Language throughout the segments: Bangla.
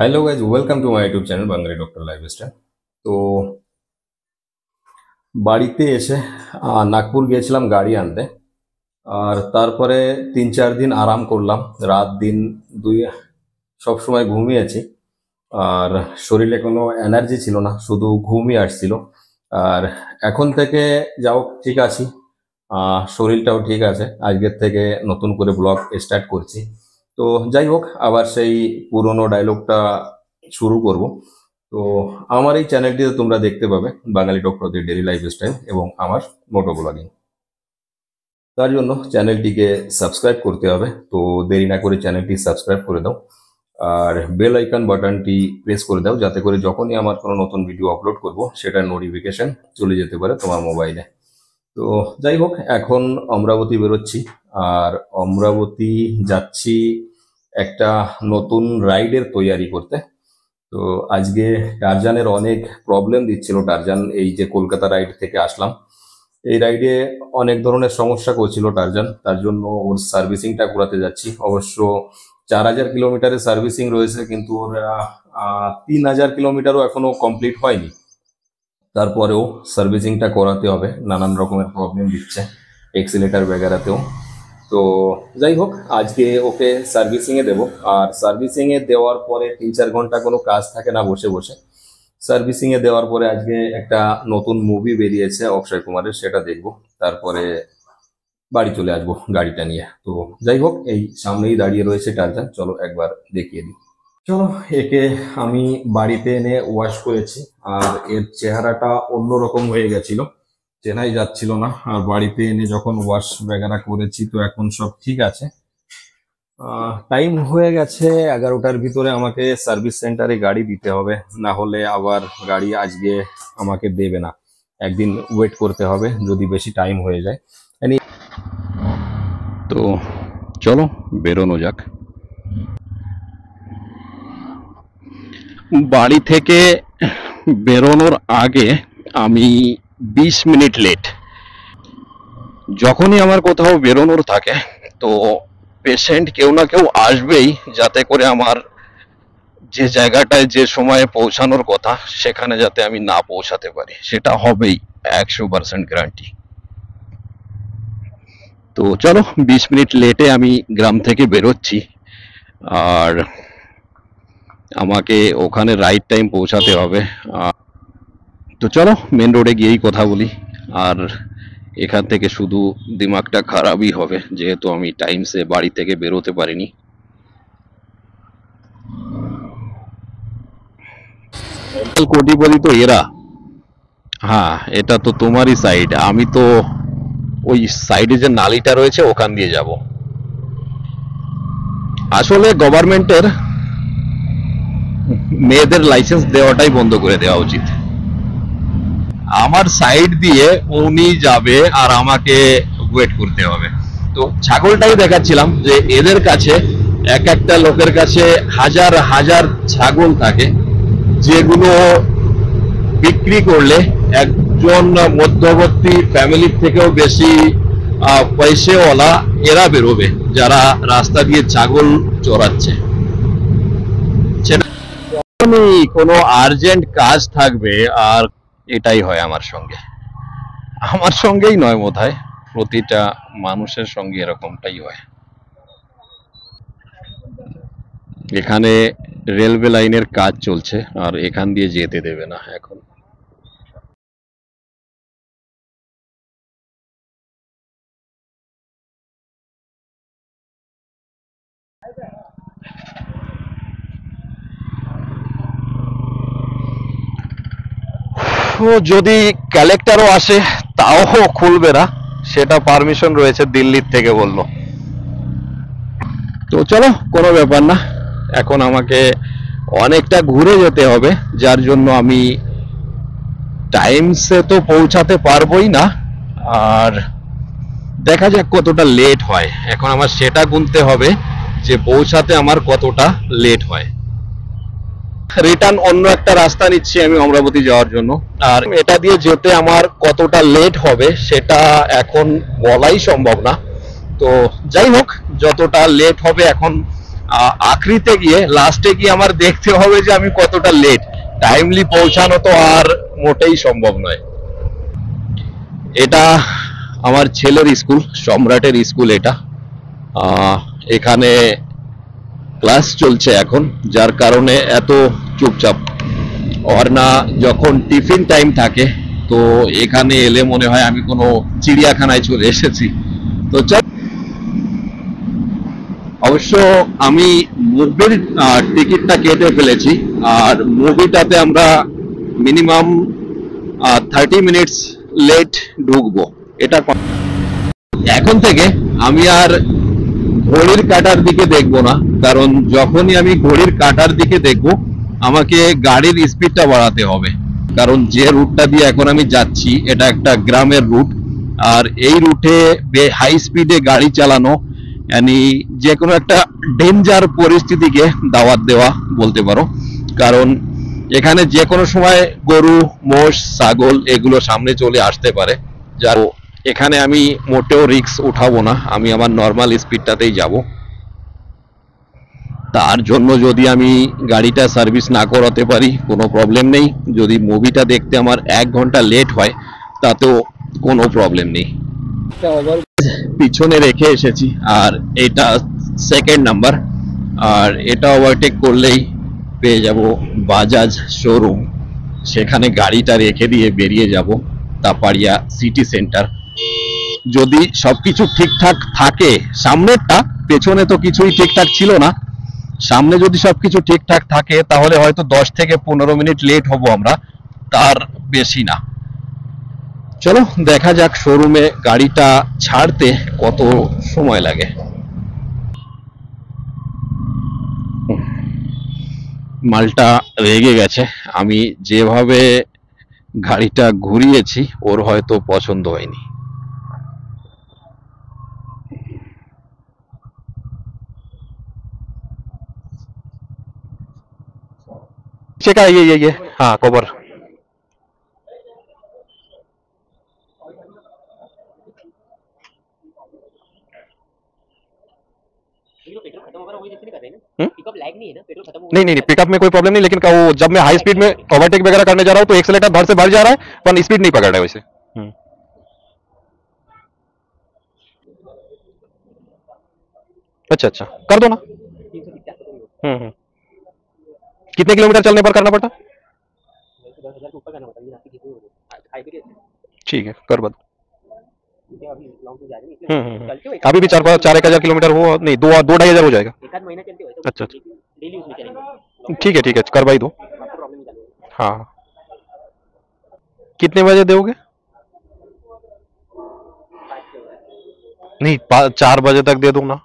Hello guys, welcome to my YouTube channel Bangali doctor lifestyle. তো বাড়িতে এসে নাগপুর গিয়েছিলাম গাড়ি আনতে। আর তারপরে 3-4 দিন আরাম করলাম, রাত দিন দুই সব সময় ঘুমিয়েছি। আর শরীরে কোনো এনার্জি ছিল না, শুধু ঘুমই আসছিল। আর এখন থেকে যাও ঠিক আছি, শরীরটাও ঠিক আছে। আজকের থেকে নতুন করে ব্লগ স্টার্ট করছি। তো যাই হোক, আবার সেই পুরনো ডায়লগটা শুরু করব। তো আমার এই চ্যানেলটিতে তোমরা দেখতে পাবে বাঙালি ডক্টরদের ডেইলি লাইফস্টাইল এবং আমার মোটো ব্লগিং। তার জন্য চ্যানেলটিকে সাবস্ক্রাইব করতে হবে। তো দেরি না করে চ্যানেলটি সাবস্ক্রাইব করে দাও আর বেল আইকন বাটনটি প্রেস করে দাও, যাতে করে যখনই আমার কোনো নতুন ভিডিও আপলোড করব সেটার নোটিফিকেশন চলে যেতে পারে তোমার মোবাইলে। তো যাই হোক, এখন অমরাবতী বেরোচ্ছি। আর অমরাবতী যাচ্ছি একটা নতুন রাইডের তৈয়ারি করতে। তো আজকে টারজানের অনেক প্রবলেম দিচ্ছিল। টারজান এই যে কলকাতা রাইড থেকে আসলাম, এই রাইডে অনেক ধরনের সমস্যা করছিল টারজান। তার জন্য ওর সার্ভিসিংটা করাতে যাচ্ছি। অবশ্য 4000 কিলোমিটারের সার্ভিসিং রয়েছে, কিন্তু ওর 3000 কিলোমিটারও এখনো কমপ্লিট হয়নি। তারপরেও সার্ভিসিংটা করাতে হবে, নানান রকমের প্রবলেম দিচ্ছে এক্সিলেটার বেগারাতেও। তো যাই হোক, আজকে ওকে সার্ভিসিংয়ে দেবো। আর সার্ভিসিংয়ে দেওয়ার পরে 3-4 ঘন্টা কোনো কাজ থাকে না বসে বসে। সার্ভিসিংয়ে দেওয়ার পরে আজকে একটা নতুন মুভি বেরিয়েছে অক্ষয় কুমারের, সেটা দেখবো। তারপরে বাড়ি চলে আসবো গাড়িটা নিয়ে। তো যাই হোক, এই সামনেই দাঁড়িয়ে রয়েছে টারজান, চলো একবার দেখিয়ে দিই। চলো, একে আমি বাড়িতে এনে ওয়াশ করেছি। আর এর চেহারাটা অন্যরকম হয়ে গেছিল, চেনাই যাচ্ছিল না। আর বাড়িতে এনে যখন ওয়াশ বেগারা করেছি, তো এখন সব ঠিক আছে। টাইম হয়ে গেছে 11টার ভিতরে আমাকে সার্ভিস সেন্টারে গাড়ি দিতে হবে, না হলে আবার গাড়ি আজকে আমাকে দেবে না। একদিন ওয়েট করতে হবে যদি বেশি টাইম হয়ে যায়। তো চলো বেরোনো যাক। বাড়ি থেকে বেরোনোর আগে আমি 20 মিনিট লেট। যখনই আমার কোথাও বেরোনোর থাকে, তো পেশেন্ট কেউ না কেউ আসবেই, যাতে করে আমার যে জায়গাটায় যে সময়ে পৌঁছানোর কথা সেখানে যাতে আমি না পৌঁছাতে পারি, সেটা হবেই 100% গ্যারান্টি। তো চলো, 20 মিনিট লেটে আমি গ্রাম থেকে বেরোচ্ছি। আর আমাকে ওখানে রাইট টাইম পৌঁছাতে হবে। তো চলো মেন রোডে গিয়েই কথা বলি। আর এখান থেকে শুধু দিমাগটা খারাপই হবে, যেহেতু আমি টাইমসে বাড়ি থেকে বেরোতে পারিনি। কোটিপতি তো এরা। হ্যাঁ, এটা তো তোমারই সাইড। আমি তো ওই সাইডে যে নালিটা রয়েছে ওখান দিয়ে যাব। আসলে গভর্নমেন্টের মেয়েদের লাইসেন্স দেওয়াটাই বন্ধ করে দেওয়া উচিত। আমার সাইড দিয়ে উনি যাবে আর আমাকে ওয়েট করতে হবে। তো ছাগলটাই দেখাচ্ছিলাম যে এদের কাছে এক একটা লোকের কাছে হাজার হাজার ছাগল থাকে, যেগুলো বিক্রি করলে একজন মধ্যবর্তী ফ্যামিলির থেকেও বেশি পয়সাওয়ালা এরা বেরোবে, যারা রাস্তা দিয়ে ছাগল চড়াচ্ছে। যখনই কোনো আর্জেন্ট কাজ থাকবে, আর এটাই হয় আমার সঙ্গে। আমার সঙ্গেই নয়, বোধহয় প্রতিটা মানুষের সঙ্গে এরকমটাই হয়। এখানে রেলওয়ে লাইনের কাজ চলছে, আর এখান দিয়ে যেতে দেবে না এখন। যদি কালেক্টরও আসে তাও খুলবে না, সেটা পারমিশন রয়েছে দিল্লির থেকে বললো। তো চলো, কোনো ব্যাপার না। এখন আমাকে অনেকটা ঘুরে যেতে হবে, যার জন্য আমি টাইমসে তো পৌঁছাতে পারবোই না। আর দেখা যাক কতটা লেট হয়। এখন আমার সেটা গুনতে হবে যে পৌঁছাতে আমার কতটা লেট হয়। রিটার্ন অন্য একটা রাস্তা নিচ্ছি আমি অমরাবতী যাওয়ার জন্য। আর এটা দিয়ে যেতে আমার কতটা লেট হবে সেটা এখন বলাই সম্ভব না। তো যাই হোক, যতটা লেট হবে এখন আখরিতে গিয়ে লাস্টে গিয়ে আমার দেখতে হবে যে আমি কতটা লেট। টাইমলি পৌঁছানো তো আর মোটেই সম্ভব নয়। এটা আমার ছেলের স্কুল, সম্রাটের স্কুল এটা। এখানে ক্লাস চলছে এখন, যার কারণে এত চুপচাপ। আর না যখন টিফিন টাইম থাকে তো এখানে এলে মনে হয় আমি কোনো চিড়িয়াখানায় চলে এসেছি। তো অবশ্য আমি মুভির টিকিটটা কেটে ফেলেছি, আর মুভিটাতে আমরা মিনিমাম 30 মিনিটস লেট ঢুকবো। এটা এখন থেকে আমি আর ঘড়ির কাঁটার দিকে দেখবো না, কারণ যখনই আমি ঘড়ির কাঁটার দিকে দেখবো আমাকে গাড়ির স্পিডটা বাড়াতে হবে। কারণ যে রুটটা দিয়ে এখন আমি যাচ্ছি এটা একটা গ্রামের রুট, আর এই রুটে হাই স্পিডে গাড়ি চালানো মানে যে কোনো একটা ডেঞ্জার পরিস্থিতিকে দাওয়াত দেওয়া বলতে পারো। কারণ এখানে যে কোনো সময় গরু, মোষ, ছাগল এগুলো সামনে চলে আসতে পারে। যার এখানে আমি মোটেও রিস্ক উঠাবো না, আমি আমার নর্মাল স্পিডটাতেই যাব। তার জন্য যদি আমি গাড়িটা সার্ভিস না করাতে পারি কোনো প্রবলেম নেই, যদি মুভিটা দেখতে আমার 1 ঘন্টা লেট হয় তাতেও কোনো প্রবলেম নেই। পিছনে রেখে এসেছি, আর এটা সেকেন্ড নাম্বার, আর এটা ওভারটেক করলেই পেয়ে যাব বাজাজ শোরুম। সেখানে গাড়িটা রেখে দিয়ে বেরিয়ে যাব তাপাড়িয়া সিটি সেন্টার। যদি সবকিছু ঠিকঠাক থাকে, সামনেরটা, পেছনে তো কিছুই ঠিকঠাক ছিল না, সামনে যদি সবকিছু ঠিকঠাক থাকে তাহলে হয়তো 10 থেকে 15 মিনিট লেট হব আমরা, তার বেশি না। চলো দেখা যাক শোরুমে গাড়িটা ছাড়তে কত সময় লাগে। মালটা রেগে গেছে, আমি যেভাবে গাড়িটা ঘুরিয়েছি ওর হয়তো পছন্দ হয়নি। चेका ये हाँ कवर। नहीं, पिकअप में कोई प्रॉब्लम नहीं, लेकिन वो जब मैं हाई स्पीड में ओवरटेक वगैरह करने जा रहा हूँ तो एक्सेलेटर भर से भर जा रहा है, पर स्पीड नहीं पकड़ रहा है वैसे। अच्छा कर दो ना। कितने किलोमीटर चलने पर करना पड़ता? ठीक है कर बद। अभी भी 4-1 हजार किलोमीटर हो नहीं, 2-2.5 हजार हो जाएगा। अच्छा ठीक है कर भाई दो। हाँ कितने बजे दोगे? नहीं 4 बजे तक दे दो ना।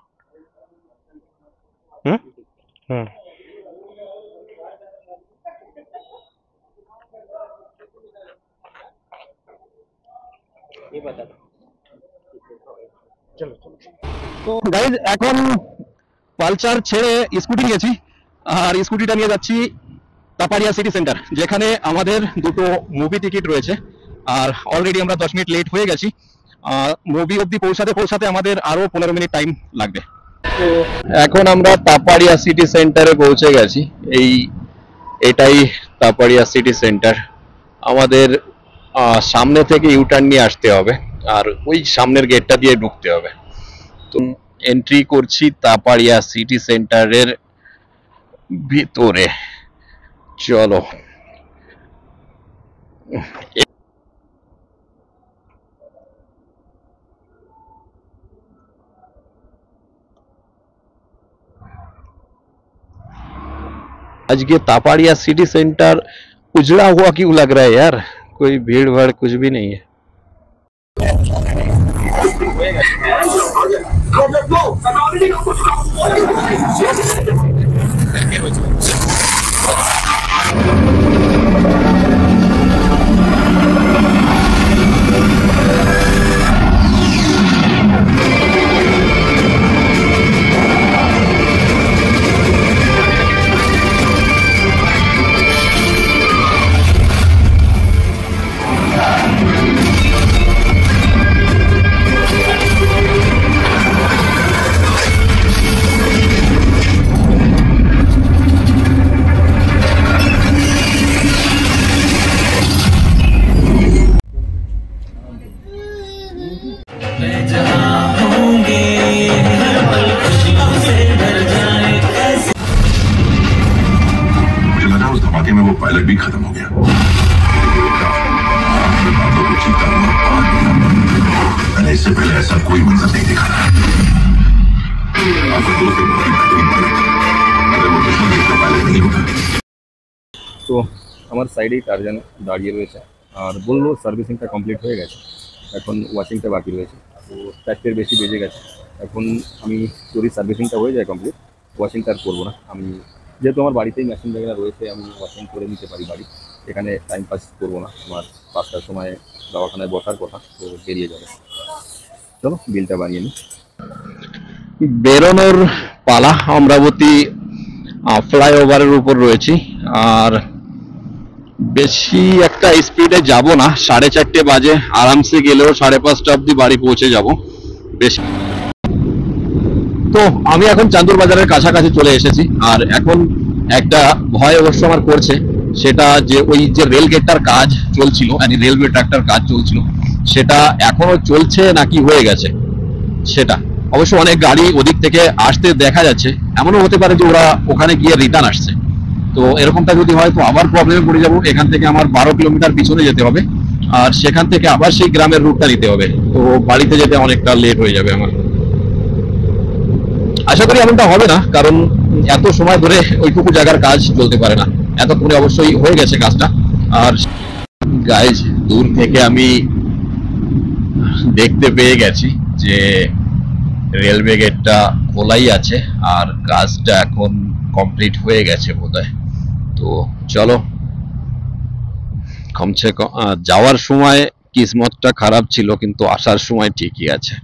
তো গাইজ এখন পালসার ছেড়ে স্কুটি নিয়েছি, আর স্কুটিটা নিয়ে যাচ্ছি তাপাড়িয়া সিটি সেন্টার, যেখানে আমাদের দুটো মুভি টিকিট রয়েছে। আর অলরেডি আমরা 10 মিনিট লেট হয়ে গেছি। মুভি অবধি পৌঁছাতে আমাদের আরো 15 মিনিট টাইম লাগবে। তো এখন আমরা তাপাড়িয়া সিটি সেন্টারে পৌঁছে গেছি। এটাই তাপাড়িয়া সিটি সেন্টার। আমাদের সামনে থেকে ইউটার্ন নিয়ে আসতে হবে, আর ওই সামনের গেটটা দিয়ে ঢুকতে হবে। তো এন্ট্রি করছি তাপাড়িয়া সিটি সেন্টারের ভিতরে। চলো आज के तापाड़िया सिटी सेंटर उजड़ा हुआ क्यों लग रहा है यार? कोई भीड़ भाड़ कुछ भी नहीं है। धमाके में वो पायलट भी खत्म हो गया। बादलों को चीता हुआ पार दिया। मैंने इससे पहले ऐसा कोई मंजर नहीं देखा था। आपका दोस्त एक बहुत ही बेहतरीन पायलट है। अगर वो दुश्मन देश का पायलट नहीं होता। তো আমার সাইডেই টারজান দাঁড়িয়ে রয়েছে আর বললো সার্ভিসিংটা কমপ্লিট হয়ে গেছে, এখন ওয়াশিংটা বাকি রয়েছে। তো 4টের বেশি বেজে গেছে, এখন আমি যদি সার্ভিসিংটা হয়ে যায় কমপ্লিট, ওয়াশিংটা আর করবো না। আমি যেহেতু আমার বাড়িতেই মেশিন বগেরা রয়েছে, আমি ওয়াশিং করে নিতে পারি বাড়ি, এখানে টাইম পাস করবো না। আমার 5টার সময় দওয়াখানায় বসার কথা, তো বেরিয়ে যাবে। চলো বিলটা বানিয়ে নিই। বেরোনোর পালা। অমরাবতী ফ্লাইওভারের উপর রয়েছি, আর বেশি একটা স্পিডে যাব না। 4:30 বাজে, আরামসে গেলেও 5:30 অবধি বাড়ি পৌঁছে যাব। বেশি তো আমি এখন চান্দুর বাজারের কাছাকাছি চলে এসেছি। আর এখন একটা ভয় অবশ্য আমার করছে, সেটা যে ওই যে রেল গেটটার কাজ চলছিল, মানে রেলওয়ে ট্র্যাকটার কাজ চলছিল, সেটা এখনো চলছে নাকি হয়ে গেছে সেটা। অবশ্য অনেক গাড়ি ওদিক থেকে আসতে দেখা যাচ্ছে, এমনও হতে পারে যে ওরা ওখানে গিয়ে রিটার্ন আসছে। তো এরকমটা যদি হয় তো আবার প্রবলেমে পড়ে যাবো। এখান থেকে আমার 12 কিলোমিটার পিছনে যেতে হবে, আর সেখান থেকে আবার সেই গ্রামের রুটটা নিতে হবে। তো বাড়িতে যেতে অনেকটা লেট হয়ে যাবে আমার। আশা করি এমনটা হবে না, কারণ এত সময় ধরে ওইটুকু জায়গার কাজ চলতে পারে না। এতক্ষণে অবশ্যই হয়ে গেছে কাজটা। আর গাইজ, দূর থেকে আমি দেখতে পেয়ে গেছি যে রেলওয়ে গেটটা খোলাই আছে আর কাজটা এখন কমপ্লিট হয়ে গেছে বোধহয়। তো চলো, কমসে কম যাওয়ার সময় কিসমতটা খারাপ ছিল, কিন্তু আসার সময় ঠিকই আছে।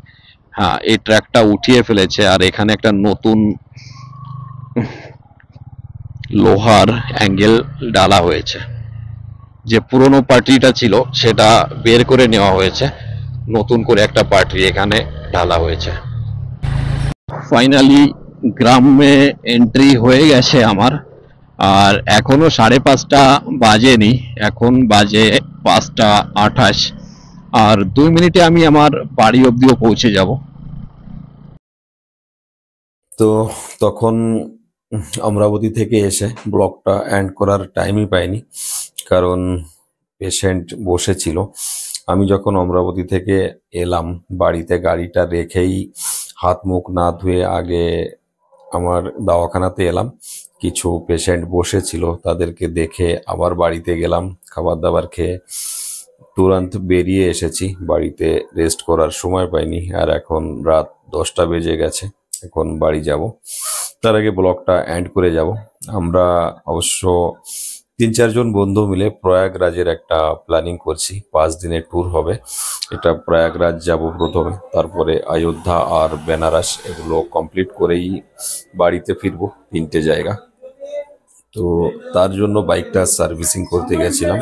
হ্যাঁ, এই ট্র্যাকটা উঠিয়ে ফেলেছে, আর এখানে একটা নতুন লোহার অ্যাঙ্গেল ডালা হয়েছে। যে পুরনো পার্টিটা ছিল সেটা বের করে নেওয়া হয়েছে, নতুন করে একটা পার্টি এখানে ঢালা হয়েছে। ফাইনালি গ্রামে এন্ট্রি হয়ে গেছে আমার, আর এখনো 5:30 বাজেনি, এখন বাজে 5:28, আর 2 মিনিটে আমি আমার বাড়ি অবধিও পৌঁছে যাব। তো তখন অমরাবতী থেকে এসে ব্লগটা এন্ড করার টাইমই পাইনি, কারণ পেশেন্ট বসেছিল। আমি যখন অমরাবতী থেকে এলাম, বাড়িতে গাড়িটা রেখেই হাত মুখ না ধুয়ে আগে আমার দাওয়াখানাতে এলাম। কিছু পেশেন্ট বসেছিল, তাদেরকে দেখে আবার বাড়িতে গেলাম। খাবার দাবার খেয়ে তুরন্ত বেরিয়ে এসেছি, বাড়িতে রেস্ট করার সময় পাইনি। আর এখন রাত 10টা বেজে গেছে, এখন বাড়ি যাব। তার আগে ব্লগটা এন্ড করে যাব। আমরা অবশ্য 3-4 জন বন্ধু মিলে প্রয়াগরাজের একটা প্ল্যানিং করছি। 5 দিনের ট্যুর হবে। এটা প্রয়াগরাজ যাব প্রথমে, তারপরে অযোধ্যা আর বেনারস, এগুলো কমপ্লিট করেই বাড়িতে ফিরবো। 3টে জায়গা। তো তার জন্য বাইকটা সার্ভিসিং করতে গেছিলাম।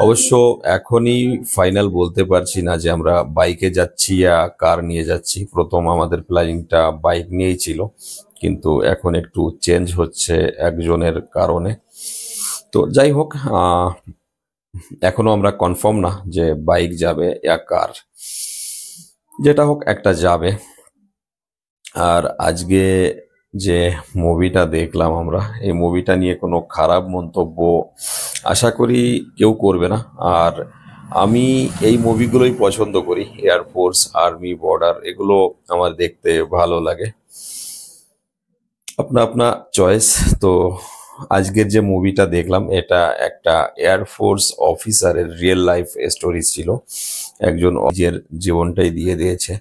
অবশ্য এখনই ফাইনাল বলতে পারছি না যে আমরা বাইকে যাচ্ছি या কার নিয়ে যাচ্ছি। প্রথম আমাদের প্ল্যানিংটা বাইক নিয়েই ছিল, কিন্তু এখন একটু চেঞ্জ হচ্ছে একজনের কারণে। তো যাই হোক, এখনো আমরা কনফার্ম না যে বাইক যাবে या কার, যেটা হোক একটা যাবে। আর আজকে যে মুভিটা দেখলাম আমরা, এই মুভিটা নিয়ে কোনো খারাপ মন্তব্য আশা করি কেউ করবে না। আর আমি এই মুভিগুলোই পছন্দ করি, এয়ারফোর্স, আর্মি, বর্ডার, এগুলো আমার দেখতে ভালো লাগে। আপনা আপনা চয়েস। তো আজকের যে মুভিটা দেখলাম, এটা একটা এয়ারফোর্স অফিসারের রিয়েল লাইফ স্টোরি ছিল। একজন নিজের জীবনটাই দিয়ে দিয়েছে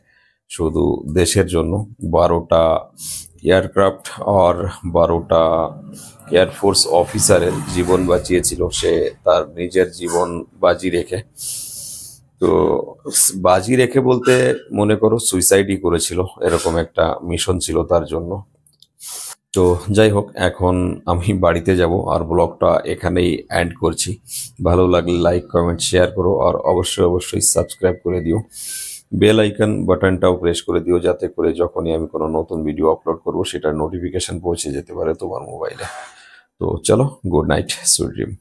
শুধু দেশের জন্য। 12টা এয়ারক্রাফট আর 12টা এয়ারফোর্স অফিসারের জীবন বাঁচিয়েছিল সে, তার নিজের জীবন বাজি রেখে। তো বাজি রেখে বলতে মনে করো সুইসাইডই করেছিল, এরকম একটা মিশন ছিল তার জন্য। তো যাই হোক, এখন আমি বাড়িতে যাব আর ব্লগটা এখানেই এন্ড করছি। ভালো লাগলে লাইক, কমেন্ট, শেয়ার করো, আর অবশ্যই অবশ্যই সাবস্ক্রাইব করে দিও। বেল আইকন বাটনটাও প্রেস করে দিও, যাতে করে যখনই আমি কোনো নতুন ভিডিও আপলোড করব সেটার নোটিফিকেশন পৌঁছে যেতে পারে তোমার মোবাইলে। তো চলো, গুড নাইট, সুইট ড্রিম।